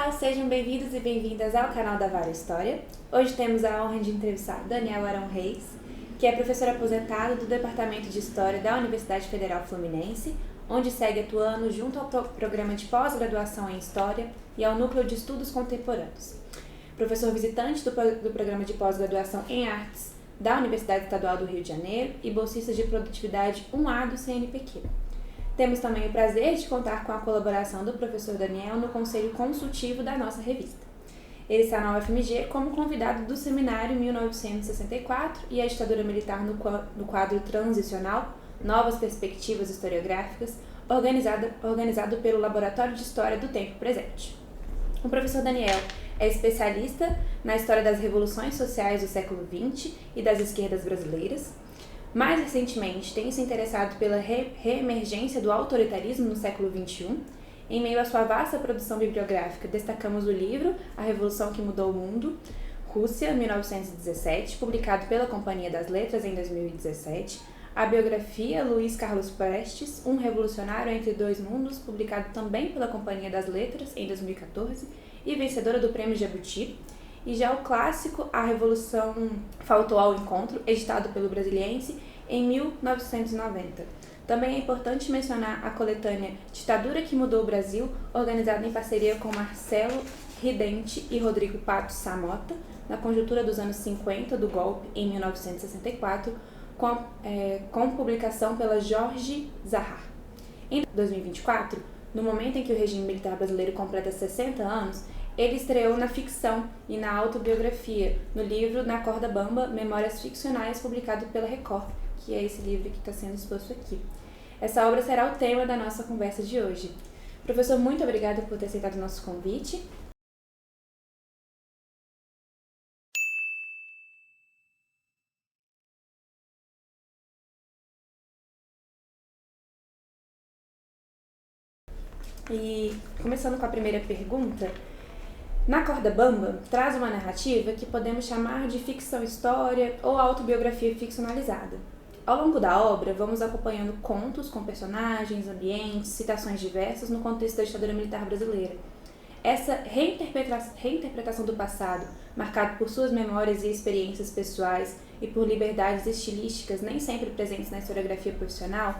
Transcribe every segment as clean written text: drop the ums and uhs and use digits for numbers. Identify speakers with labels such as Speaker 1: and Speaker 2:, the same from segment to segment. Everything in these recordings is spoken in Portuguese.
Speaker 1: Olá, sejam bem-vindos e bem-vindas ao canal da Vara História. Hoje temos a honra de entrevistar Daniel Arão Reis, que é professor aposentado do Departamento de História da Universidade Federal Fluminense, onde segue atuando junto ao programa de pós-graduação em História e ao Núcleo de Estudos Contemporâneos. Professor visitante do programa de pós-graduação em Artes da Universidade Estadual do Rio de Janeiro e bolsista de produtividade 1A do CNPq. Temos também o prazer de contar com a colaboração do professor Daniel no Conselho Consultivo da nossa revista. Ele está na UFMG como convidado do Seminário 1964 e a Ditadura Militar no quadro transicional Novas Perspectivas Historiográficas, organizado pelo Laboratório de História do Tempo Presente. O professor Daniel é especialista na história das revoluções sociais do século XX e das esquerdas brasileiras. Mais recentemente, tem se interessado pela reemergência do autoritarismo no século XXI. Em meio à sua vasta produção bibliográfica, destacamos o livro A Revolução que Mudou o Mundo, Rússia, 1917, publicado pela Companhia das Letras em 2017, a biografia Luiz Carlos Prestes, Um Revolucionário entre Dois Mundos, publicado também pela Companhia das Letras em 2014 e vencedora do Prêmio Jabuti, e já o clássico A Revolução Faltou ao Encontro, editado pelo Brasiliense em 1990. Também é importante mencionar a coletânea Ditadura que Mudou o Brasil, organizada em parceria com Marcelo Ridente e Rodrigo Pato Samota, na conjuntura dos anos 50 do golpe, em 1964, com publicação pela Jorge Zahar. Em 2024, no momento em que o regime militar brasileiro completa 60 anos, ele estreou na ficção e na autobiografia, no livro Na Corda Bamba, Memórias Ficcionais, publicado pela Record, que é esse livro que está sendo exposto aqui. Essa obra será o tema da nossa conversa de hoje. Professor, muito obrigada por ter aceitado o nosso convite. E começando com a primeira pergunta, Na Corda Bamba traz uma narrativa que podemos chamar de ficção-história ou autobiografia ficcionalizada. Ao longo da obra, vamos acompanhando contos com personagens, ambientes, citações diversas no contexto da ditadura militar brasileira. Essa reinterpretação do passado, marcado por suas memórias e experiências pessoais e por liberdades estilísticas nem sempre presentes na historiografia profissional,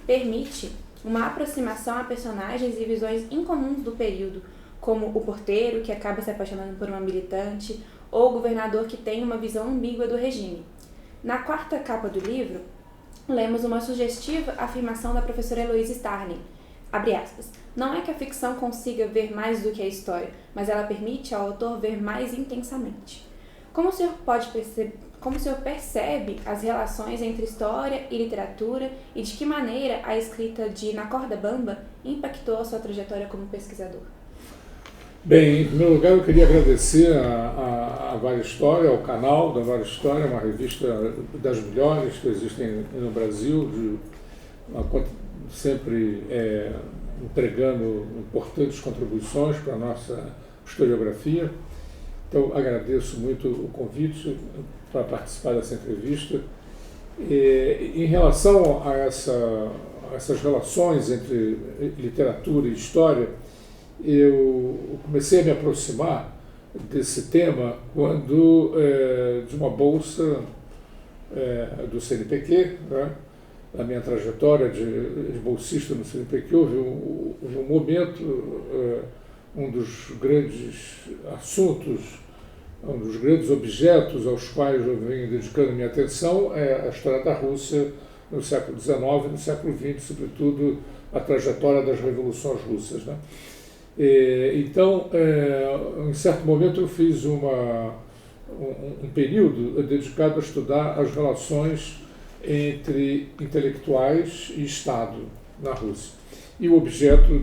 Speaker 1: permite uma aproximação a personagens e visões incomuns do período, como o porteiro, que acaba se apaixonando por uma militante, ou o governador que tem uma visão ambígua do regime. Na quarta capa do livro, lemos uma sugestiva afirmação da professora Heloísa Starling, abre aspas, não é que a ficção consiga ver mais do que a história, mas ela permite ao autor ver mais intensamente. Como o senhor percebe as relações entre história e literatura e de que maneira a escrita de Na Corda Bamba impactou a sua trajetória como pesquisador?
Speaker 2: Bem, em primeiro lugar eu queria agradecer a Vara História, ao canal da Vara História, uma revista das melhores que existem no Brasil, sempre entregando importantes contribuições para a nossa historiografia. Então agradeço muito o convite para participar dessa entrevista. Em relação a essas relações entre literatura e história, eu comecei a me aproximar desse tema quando, de uma bolsa do CNPq, né, na minha trajetória de bolsista no CNPq, houve um momento, um dos grandes assuntos, um dos grandes objetos aos quais eu venho dedicando minha atenção é a história da Rússia no século XIX e no século XX, sobretudo a trajetória das revoluções russas, né? Então, em certo momento eu fiz um período dedicado a estudar as relações entre intelectuais e Estado na Rússia. E o objeto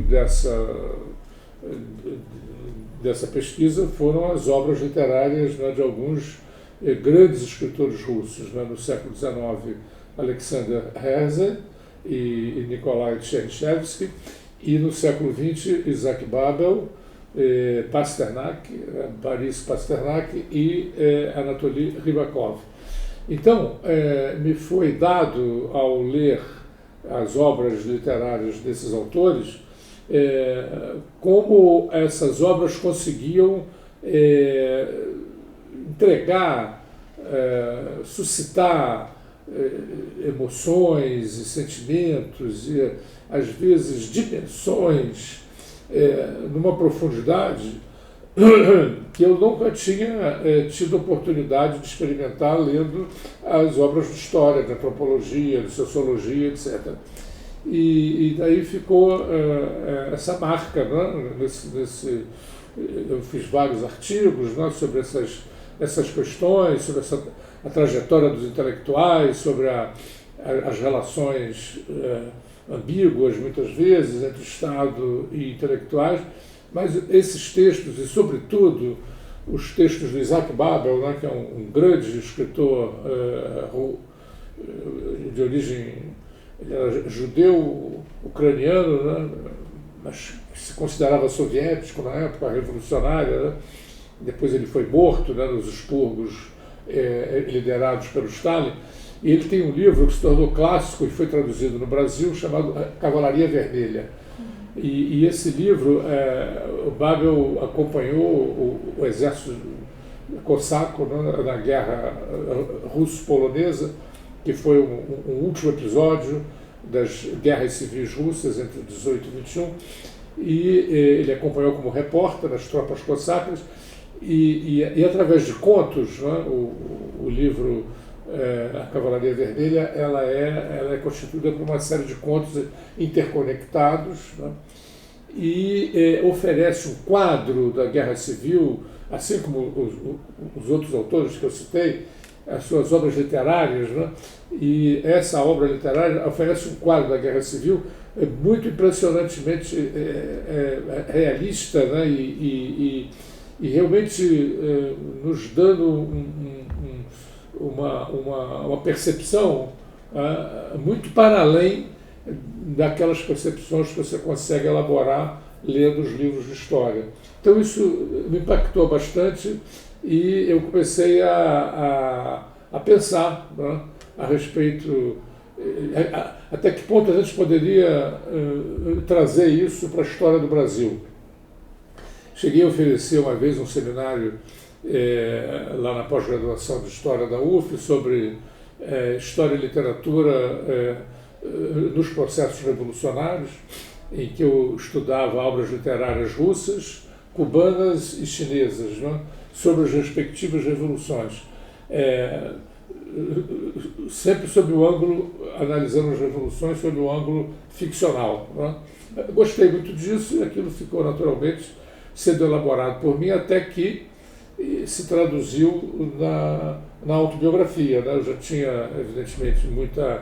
Speaker 2: dessa pesquisa foram as obras literárias, né, de alguns grandes escritores russos, né, no século XIX, Alexander Herzen e Nikolai Tchernyshevsky, e no século XX, Isaac Babel, Pasternak, Boris Pasternak e Anatoly Rybakov. Então, me foi dado, ao ler as obras literárias desses autores, como essas obras conseguiam entregar, suscitar emoções e sentimentos e, às vezes, dimensões numa profundidade que eu nunca tinha tido oportunidade de experimentar lendo as obras de história, de antropologia, de sociologia, etc. E daí ficou essa marca, né? Eu fiz vários artigos, né, sobre essas questões, sobre a trajetória dos intelectuais, sobre as relações ambíguas, muitas vezes, entre Estado e intelectuais, mas esses textos, e sobretudo os textos do Isaac Babel, né, que é um grande escritor de origem, ele era judeu ucraniano, né, mas se considerava soviético na época, revolucionária, né? Depois ele foi morto, né, nos expurgos liderados pelo Stalin, e ele tem um livro que se tornou clássico e foi traduzido no Brasil, chamado Cavalaria Vermelha. E esse livro, o Babel acompanhou o exército cossaco, né, na guerra russo-polonesa, que foi um último episódio das guerras civis russas entre 18 e 21, e ele acompanhou como repórter nas tropas cossacas, e através de contos, né, o livro A Cavalaria Vermelha, ela é constituída por uma série de contos interconectados, né, e oferece um quadro da Guerra Civil, assim como os outros autores que eu citei, as suas obras literárias, né, e essa obra literária oferece um quadro da Guerra Civil muito impressionantemente realista, né, e realmente nos dando uma percepção muito para além daquelas percepções que você consegue elaborar lendo os livros de história. Então isso me impactou bastante e eu comecei a pensar, né, a respeito, até que ponto a gente poderia trazer isso para a história do Brasil. Cheguei a oferecer uma vez um seminário lá na pós-graduação de História da UF sobre História e Literatura nos processos revolucionários, em que eu estudava obras literárias russas, cubanas e chinesas, né, sobre as respectivas revoluções. Sempre sob o ângulo, analisando as revoluções sob o ângulo ficcional, né. Gostei muito disso e aquilo ficou naturalmente sendo elaborado por mim até que se traduziu na autobiografia, né. Eu já tinha, evidentemente, muitas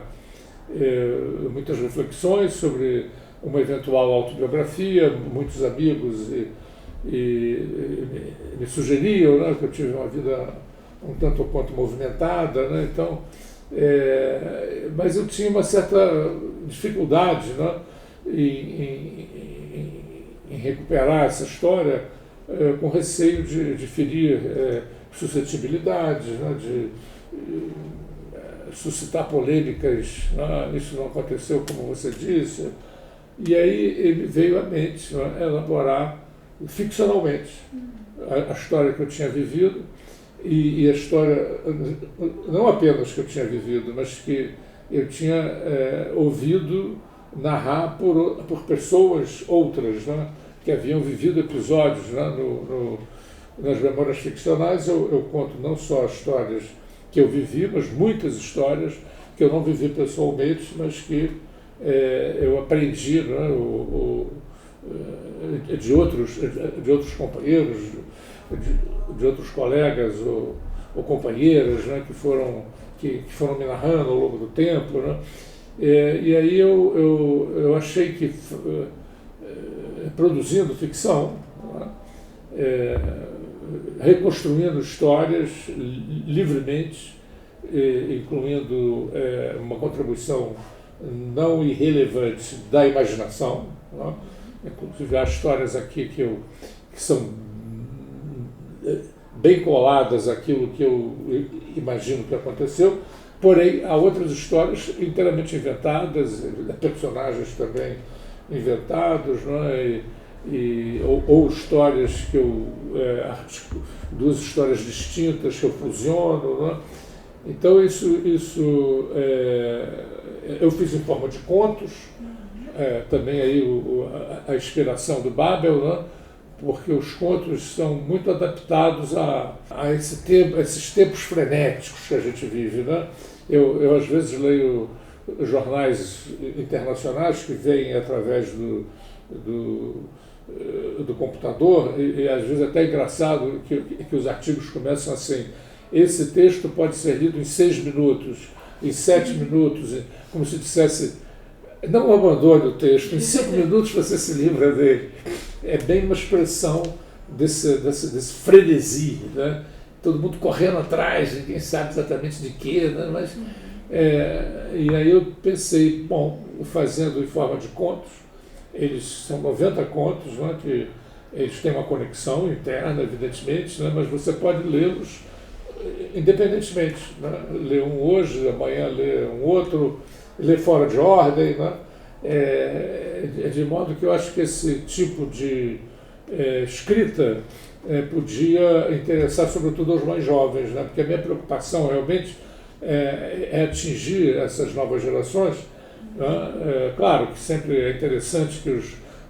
Speaker 2: reflexões sobre uma eventual autobiografia, muitos amigos me sugeriam, né, que eu tive uma vida um tanto quanto movimentada, né, então, mas eu tinha uma certa dificuldade, né, em recuperar essa história, com receio de ferir suscetibilidades, né, de suscitar polêmicas, né, isso não aconteceu como você disse, e aí me veio à mente, né, elaborar ficcionalmente a história que eu tinha vivido e a história, não apenas que eu tinha vivido, mas que eu tinha ouvido narrar por pessoas outras, né, que haviam vivido episódios, né, nas memórias ficcionais. Eu conto não só as histórias que eu vivi, mas muitas histórias que eu não vivi pessoalmente, mas que eu aprendi, né, de outros companheiros, de outros colegas ou companheiras, né, que foram me narrando ao longo do tempo, né. E aí eu achei que produzindo ficção, né, reconstruindo histórias livremente, incluindo uma contribuição não irrelevante da imaginação, né. Inclusive há histórias aqui que são bem coladas àquilo que eu imagino que aconteceu, porém há outras histórias inteiramente inventadas, personagens também inventados, né? Ou histórias que duas histórias distintas que eu fusiono, né? Então eu fiz em forma de contos, também aí a inspiração do Babel, né? Porque os contos são muito adaptados a esses tempos frenéticos que a gente vive, né? Eu às vezes leio jornais internacionais que vêm através do computador e às vezes até é engraçado que os artigos começam assim: esse texto pode ser lido em 6 minutos, em 7 minutos, como se dissesse, não abandone o texto, em 5 minutos você se livra dele. É bem uma expressão desse frenesi, né? Todo mundo correndo atrás, ninguém sabe exatamente de quê, né? Mas, e aí eu pensei, bom, fazendo em forma de contos, eles são 90 contos, né, que eles têm uma conexão interna, evidentemente, né, mas você pode lê-los independentemente, né? Ler um hoje, amanhã ler um outro, ler fora de ordem, né? De modo que eu acho que esse tipo de escrita podia interessar sobretudo aos mais jovens, né? Porque a minha preocupação realmente é atingir essas novas gerações, né? Claro que sempre é interessante que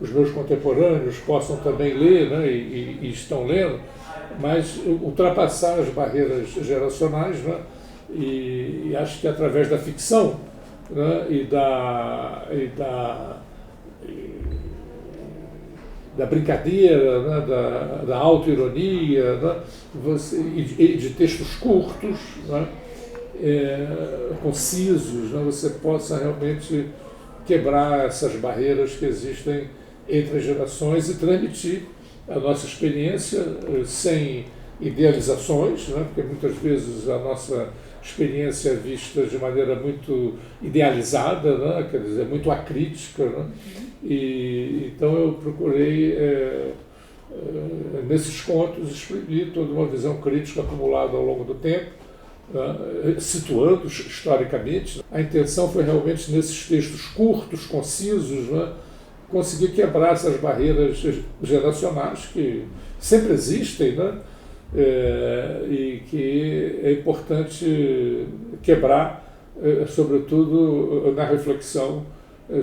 Speaker 2: os meus contemporâneos possam também ler, né? E estão lendo, mas ultrapassar as barreiras geracionais, né? E acho que através da ficção, né? e da brincadeira, né? da autoironia, né? E de textos curtos, né? Concisos, né? Você possa realmente quebrar essas barreiras que existem entre as gerações e transmitir a nossa experiência sem idealizações, né? Porque muitas vezes a nossa experiência é vista de maneira muito idealizada, né? Quer dizer, muito acrítica, né? E então eu procurei, nesses contos, exprimir toda uma visão crítica acumulada ao longo do tempo, né? Situando historicamente. A intenção foi realmente, nesses textos curtos, concisos, né? Conseguir quebrar essas barreiras geracionais que sempre existem, né? E que é importante quebrar, sobretudo na reflexão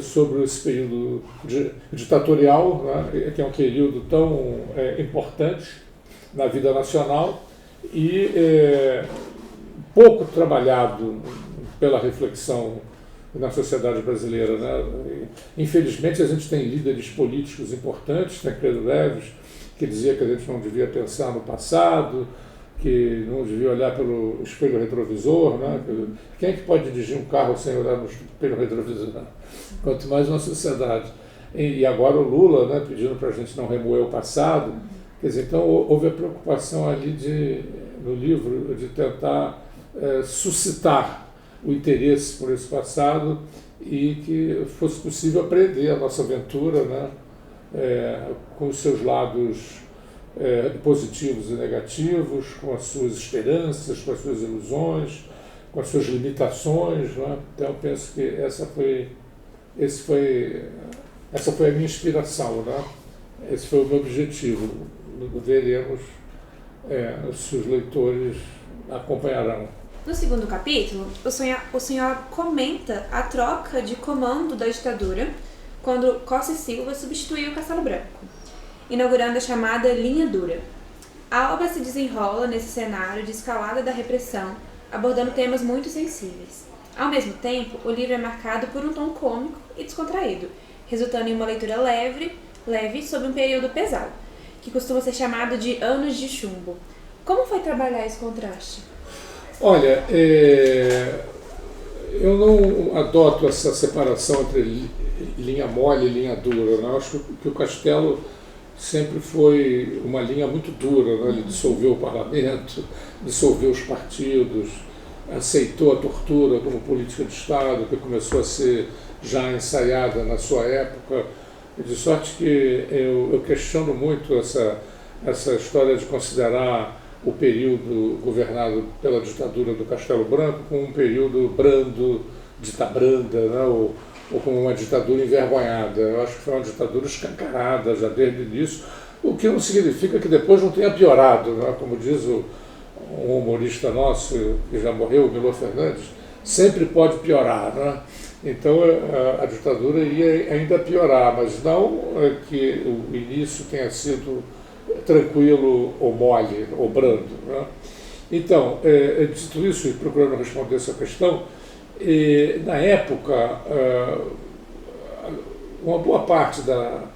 Speaker 2: sobre esse período ditatorial, né? Que é um período tão importante na vida nacional e pouco trabalhado pela reflexão na sociedade brasileira, né? Infelizmente, a gente tem líderes políticos importantes, Tancredo Neves, que dizia que a gente não devia pensar no passado, que não devia olhar pelo espelho retrovisor, né? Quem é que pode dirigir um carro sem olhar no espelho retrovisor? Quanto mais uma sociedade. E agora o Lula, né, pedindo para a gente não remoer o passado. Quer dizer, então houve a preocupação ali no livro de tentar suscitar o interesse por esse passado e que fosse possível aprender a nossa aventura, né? Com os seus lados positivos e negativos, com as suas esperanças, com as suas ilusões, com as suas limitações, né? Então eu penso que essa foi a minha inspiração, né? Esse foi o meu objetivo. Veremos se os leitores acompanharão.
Speaker 1: No segundo capítulo, o senhor comenta a troca de comando da ditadura quando Costa e Silva substituiu Castelo Branco, inaugurando a chamada Linha Dura. A obra se desenrola nesse cenário de escalada da repressão, abordando temas muito sensíveis. Ao mesmo tempo, o livro é marcado por um tom cômico e descontraído, resultando em uma leitura leve sobre um período pesado, que costuma ser chamado de anos de chumbo. Como foi trabalhar esse contraste?
Speaker 2: Olha, eu não adoto essa separação entre linha mole e linha dura, né? Eu acho que o Castelo sempre foi uma linha muito dura, né? Ele dissolveu o parlamento, dissolveu os partidos, aceitou a tortura como política de Estado, que começou a ser já ensaiada na sua época, de sorte que eu questiono muito essa história de considerar o período governado pela ditadura do Castelo Branco como um período brando, dita branda, né? ou como uma ditadura envergonhada. Eu acho que foi uma ditadura escancarada já desde o início, o que não significa que depois não tenha piorado, né? Como diz um humorista nosso, que já morreu, o Milor Fernandes, sempre pode piorar, né? Então a ditadura ia ainda piorar, mas não que o início tenha sido tranquilo ou mole ou brando, né? Então, dito isso, e procurando responder essa questão, na época, uma boa parte da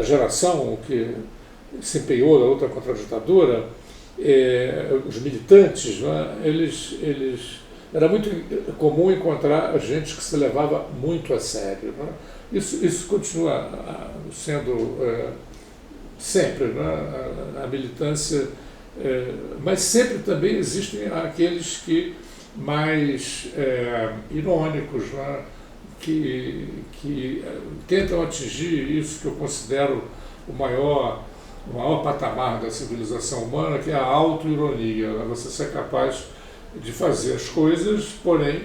Speaker 2: geração que se empenhou na luta contra a ditadura, os militantes, né, era muito comum encontrar gente que se levava muito a sério, né? Isso continua sendo sempre, né, a militância, mas sempre também existem aqueles que mais irônicos, né, que tentam atingir isso que eu considero o maior patamar da civilização humana, que é a autoironia, né? Você ser capaz de fazer as coisas, porém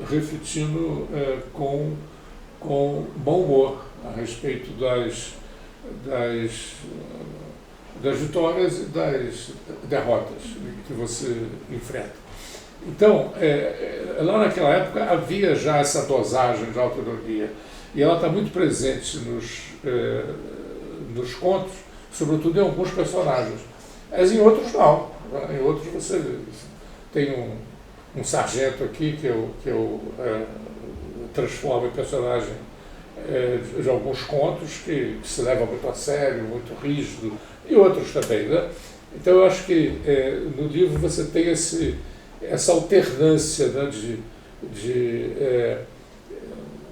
Speaker 2: refletindo com bom humor a respeito das vitórias e das derrotas que você enfrenta. Então, lá naquela época havia já essa dosagem de autoironia, e ela está muito presente nos contos, sobretudo em alguns personagens, mas em outros não. Em outros você tem um sargento aqui que eu transformo em personagem de alguns contos que se leva muito a sério, muito rígido, e outros também, né? Então eu acho que no livro você tem essa alternância, né, de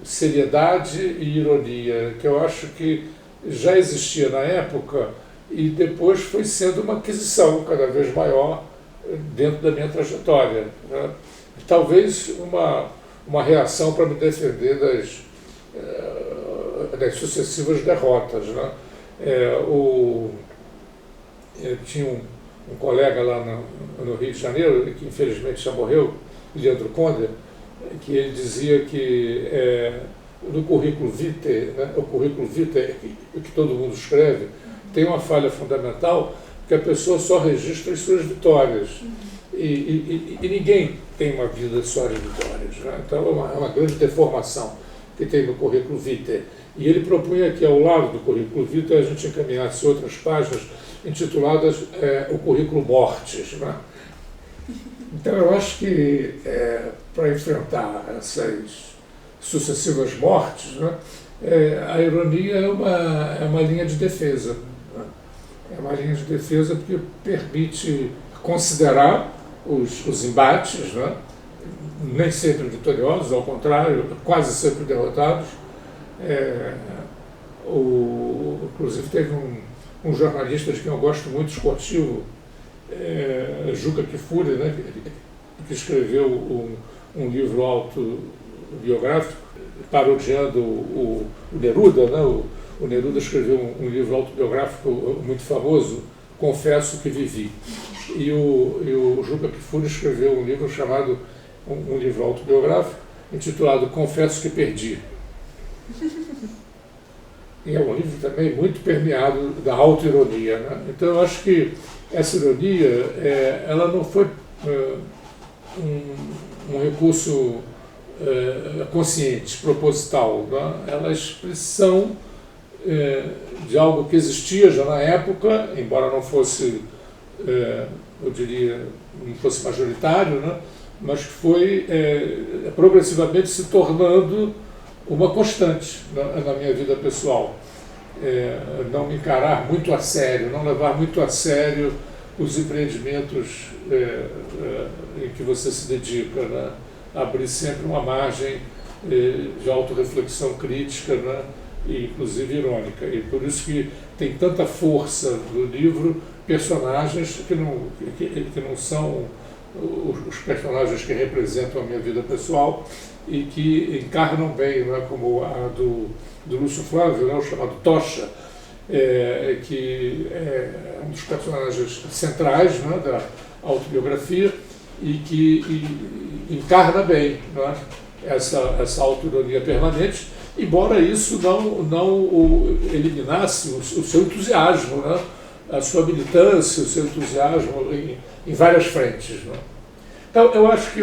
Speaker 2: seriedade e ironia, que eu acho que já existia na época e depois foi sendo uma aquisição cada vez maior dentro da minha trajetória, né? Talvez uma reação para me defender das sucessivas derrotas, né? Eu tinha um colega lá no Rio de Janeiro, que infelizmente já morreu, Leandro Conde, que ele dizia que no currículo vitae, né, o currículo vitae que todo mundo escreve, tem uma falha fundamental, que a pessoa só registra as suas vitórias. E ninguém tem uma vida só de vitórias, né? Então é uma grande deformação que tem no currículo vitae. E ele propunha que ao lado do currículo vitae a gente encaminhasse outras páginas intituladas o currículo mortis, né? Então eu acho que para enfrentar essas sucessivas mortes, né, a ironia é uma linha de defesa, né? É uma linha de defesa porque permite considerar os embates, né, nem sempre vitoriosos, ao contrário, quase sempre derrotados. Inclusive teve um jornalista de quem eu gosto muito, esportivo, Juca Kfouri, né, que escreveu um livro autobiográfico, parodiando o Neruda, né? O Neruda escreveu um livro autobiográfico muito famoso, Confesso que Vivi. E o Juca Kfouri escreveu um livro chamado, um livro autobiográfico, intitulado Confesso que Perdi. E é um livro também muito permeado da autoironia, né? Então eu acho que essa ironia, ela não foi um recurso consciente, proposital, né? Ela é a expressão de algo que existia já na época, embora não fosse, eu diria, não fosse majoritário, né? Mas que foi progressivamente se tornando uma constante na minha vida pessoal. Não me encarar muito a sério, não levar muito a sério os empreendimentos em que você se dedica, né? Abrir sempre uma margem de autorreflexão crítica, né? E inclusive irônica. E por isso que tem tanta força no livro personagens que não são os personagens que representam a minha vida pessoal e que encarnam bem, né? Como a do Lúcio Flávio, né? O chamado Tocha, que é um dos personagens centrais, né? Da autobiografia e que encarna bem, né? essa autoironia permanente, embora isso não eliminasse o seu entusiasmo, né? A sua militância, o seu entusiasmo em várias frentes. Né? Então, eu acho que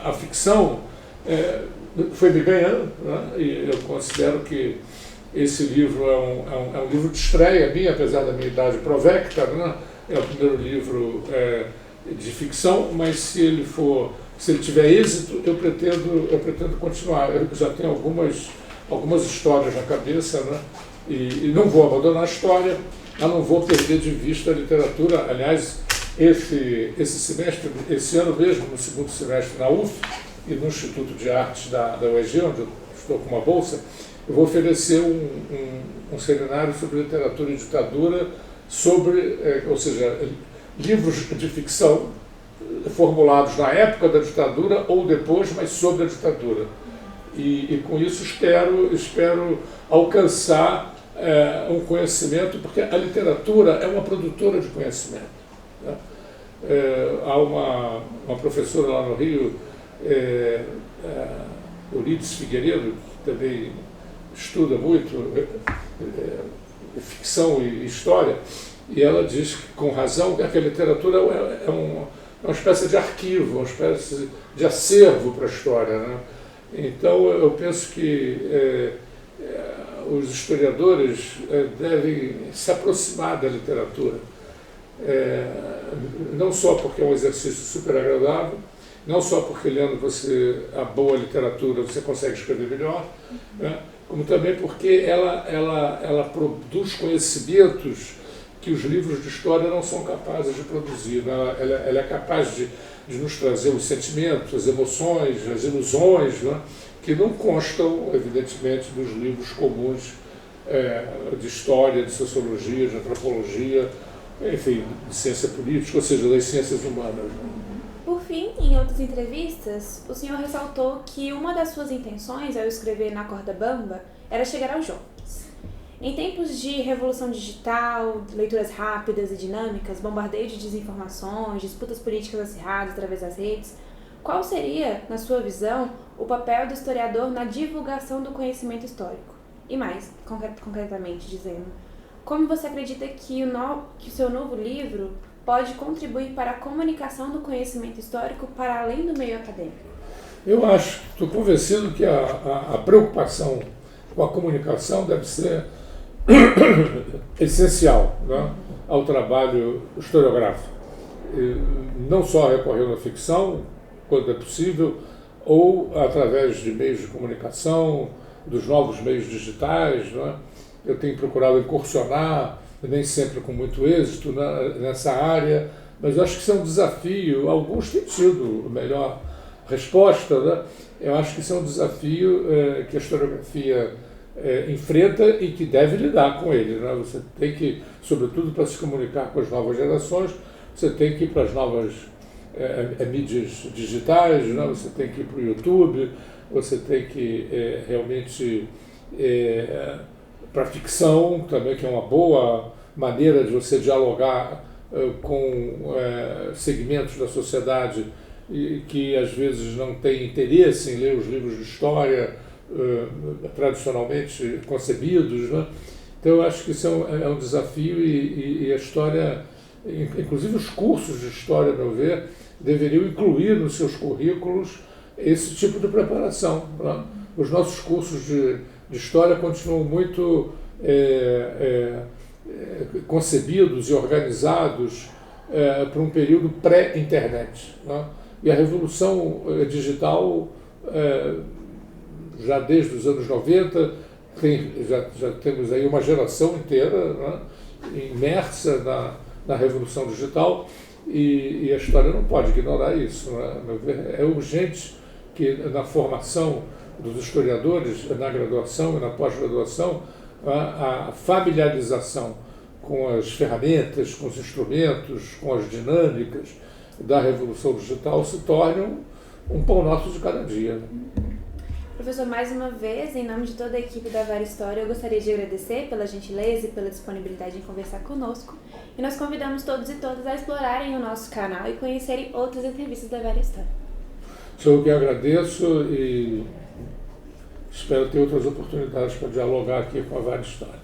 Speaker 2: a ficção foi me ganhando, né? E eu considero que esse livro é um livro de estreia minha, apesar da minha idade provecta, né? É o primeiro livro de ficção, mas se ele tiver êxito, eu pretendo continuar. Eu já tenho algumas histórias na cabeça, né? E não vou abandonar a história, mas não vou perder de vista a literatura. Aliás, esse ano mesmo, no segundo semestre na UF e no Instituto de Artes da UEG, onde eu estou com uma bolsa, eu vou oferecer um seminário sobre literatura e ditadura, ou seja, livros de ficção formulados na época da ditadura ou depois, mas sobre a ditadura. E com isso espero alcançar um conhecimento, porque a literatura é uma produtora de conhecimento. Né? Há uma professora lá no Rio, Euridice Figueiredo, que também estuda muito ficção e história, e ela diz, com razão, que a literatura é uma espécie de arquivo, uma espécie de acervo para a história. Né? Então, eu penso que os historiadores devem se aproximar da literatura, não só porque é um exercício super agradável, não só porque lendo a boa literatura você consegue escrever melhor, né? Como também porque ela produz conhecimentos que os livros de história não são capazes de produzir. Né? Ela é capaz de nos trazer os sentimentos, as emoções, as ilusões, né? Que não constam, evidentemente, dos livros comuns de história, de sociologia, de antropologia, enfim, de ciência política, ou seja, das ciências humanas.
Speaker 1: Por fim, em outras entrevistas, o senhor ressaltou que uma das suas intenções ao escrever Na Corda Bamba era chegar aos jovens. Em tempos de revolução digital, leituras rápidas e dinâmicas, bombardeio de desinformações, disputas políticas acirradas através das redes, qual seria, na sua visão, o papel do historiador na divulgação do conhecimento histórico? E mais, concretamente dizendo, como você acredita que o seu novo livro pode contribuir para a comunicação do conhecimento histórico para além do meio acadêmico?
Speaker 2: Eu estou convencido que a preocupação com a comunicação deve ser essencial, né, ao trabalho historiográfico. Não só recorrendo à ficção, quando é possível, ou através de meios de comunicação, dos novos meios digitais. Né? Eu tenho procurado incursionar, nem sempre com muito êxito, nessa área, mas eu acho que isso é um desafio. Alguns têm tido melhor resposta, né? Eu acho que isso é um desafio que a historiografia enfrenta e que deve lidar com ele. Né? Você tem que, sobretudo para se comunicar com as novas gerações, você tem que ir para as novas mídias digitais, né? Você tem que ir para o YouTube, você tem que realmente para a ficção também, que é uma boa maneira de você dialogar com segmentos da sociedade que às vezes não têm interesse em ler os livros de história tradicionalmente concebidos. Né? Então eu acho que isso é um desafio e a história, inclusive os cursos de história, a meu ver, deveriam incluir nos seus currículos esse tipo de preparação. Né? Os nossos cursos de história continuam muito concebidos e organizados para um período pré-internet. Né? E a revolução digital, já desde os anos 90, já temos aí uma geração inteira, né, imersa na revolução digital, e a história não pode ignorar isso. Né? É urgente que na formação dos historiadores, na graduação e na pós-graduação, a familiarização com as ferramentas, com os instrumentos, com as dinâmicas da revolução digital se torne um pão nosso de cada dia.
Speaker 1: Professor, mais uma vez, em nome de toda a equipe da Vária História, eu gostaria de agradecer pela gentileza e pela disponibilidade em conversar conosco. E nós convidamos todos e todas a explorarem o nosso canal e conhecerem outras entrevistas da Vária História.
Speaker 2: Sou eu que agradeço e espero ter outras oportunidades para dialogar aqui com a Várias Histórias.